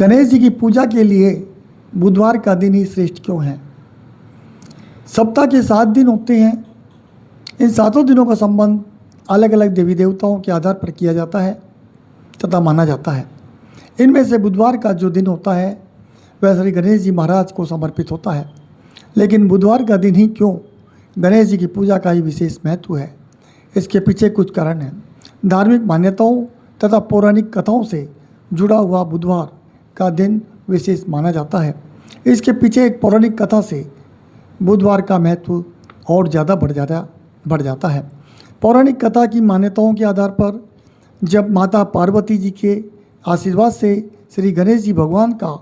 गणेश जी की पूजा के लिए बुधवार का दिन ही श्रेष्ठ क्यों है? सप्ताह के 7 दिन होते हैं। इन 7 दिनों का संबंध अलग अलग देवी देवताओं के आधार पर किया जाता है तथा माना जाता है। इनमें से बुधवार का जो दिन होता है वह श्री गणेश जी महाराज को समर्पित होता है। लेकिन बुधवार का दिन ही क्यों गणेश जी की पूजा का ही विशेष महत्व है? इसके पीछे कुछ कारण हैं। धार्मिक मान्यताओं तथा पौराणिक कथाओं से जुड़ा हुआ बुधवार का दिन विशेष माना जाता है। इसके पीछे एक पौराणिक कथा से बुधवार का महत्व और ज़्यादा बढ़ जाता है। पौराणिक कथा की मान्यताओं के आधार पर जब माता पार्वती जी के आशीर्वाद से श्री गणेश जी भगवान का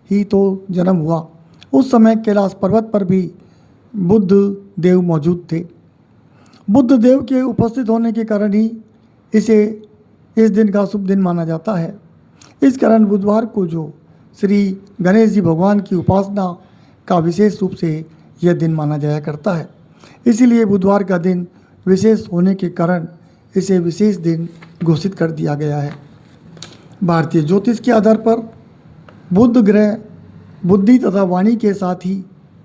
ही तो जन्म हुआ, उस समय कैलाश पर्वत पर भी बुद्ध देव मौजूद थे। बुद्ध देव के उपस्थित होने के कारण ही इसे इस दिन का शुभ दिन माना जाता है। इस कारण बुधवार को जो श्री गणेश जी भगवान की उपासना का विशेष रूप से यह दिन माना जाया करता है। इसीलिए बुधवार का दिन विशेष होने के कारण इसे विशेष दिन घोषित कर दिया गया है। भारतीय ज्योतिष के आधार पर बुध ग्रह बुद्धि तथा वाणी के साथ ही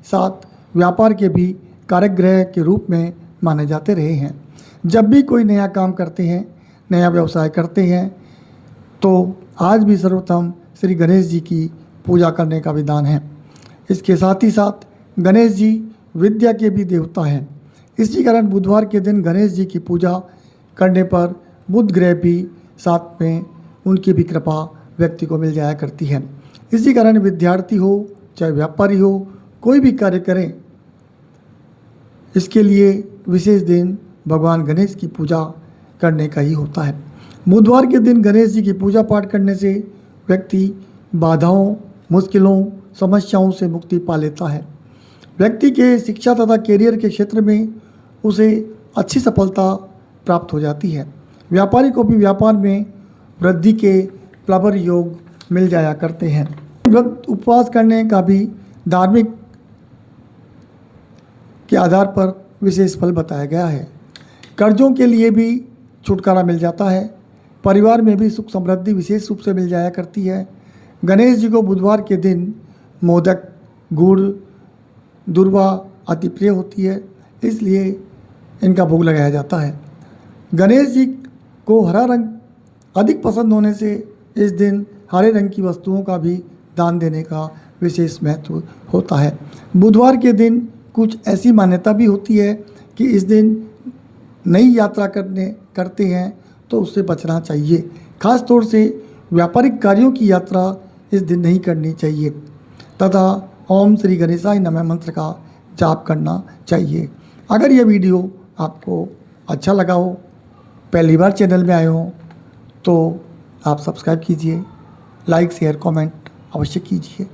साथ व्यापार के भी कारक ग्रह के रूप में माने जाते रहे हैं। जब भी कोई नया काम करते हैं, नया व्यवसाय करते हैं, तो आज भी सर्वप्रथम श्री गणेश जी की पूजा करने का विधान है। इसके साथ ही साथ गणेश जी विद्या के भी देवता हैं। इसी कारण बुधवार के दिन गणेश जी की पूजा करने पर बुध ग्रह भी साथ में उनकी भी कृपा व्यक्ति को मिल जाया करती है। इसी कारण विद्यार्थी हो चाहे व्यापारी हो, कोई भी कार्य करें, इसके लिए विशेष दिन भगवान गणेश की पूजा करने का ही होता है। बुधवार के दिन गणेश जी की पूजा पाठ करने से व्यक्ति बाधाओं, मुश्किलों, समस्याओं से मुक्ति पा लेता है। व्यक्ति के शिक्षा तथा कैरियर के क्षेत्र में उसे अच्छी सफलता प्राप्त हो जाती है। व्यापारी को भी व्यापार में वृद्धि के प्रबल योग मिल जाया करते हैं। व्रत उपवास करने का भी धार्मिक के आधार पर विशेष फल बताया गया है। कर्जों के लिए भी छुटकारा मिल जाता है। परिवार में भी सुख समृद्धि विशेष रूप से मिल जाया करती है। गणेश जी को बुधवार के दिन मोदक, गुड़, दुर्वा अति प्रिय होती है, इसलिए इनका भोग लगाया जाता है। गणेश जी को हरा रंग अधिक पसंद होने से इस दिन हरे रंग की वस्तुओं का भी दान देने का विशेष महत्व होता है। बुधवार के दिन कुछ ऐसी मान्यता भी होती है कि इस दिन नई यात्रा करते हैं तो उससे बचना चाहिए। खास तौर से व्यापारिक कार्यों की यात्रा इस दिन नहीं करनी चाहिए तथा ओम श्री गणेशाय नमः मंत्र का जाप करना चाहिए। अगर यह वीडियो आपको अच्छा लगा हो, पहली बार चैनल में आए हो, तो आप सब्सक्राइब कीजिए, लाइक शेयर कमेंट अवश्य कीजिए।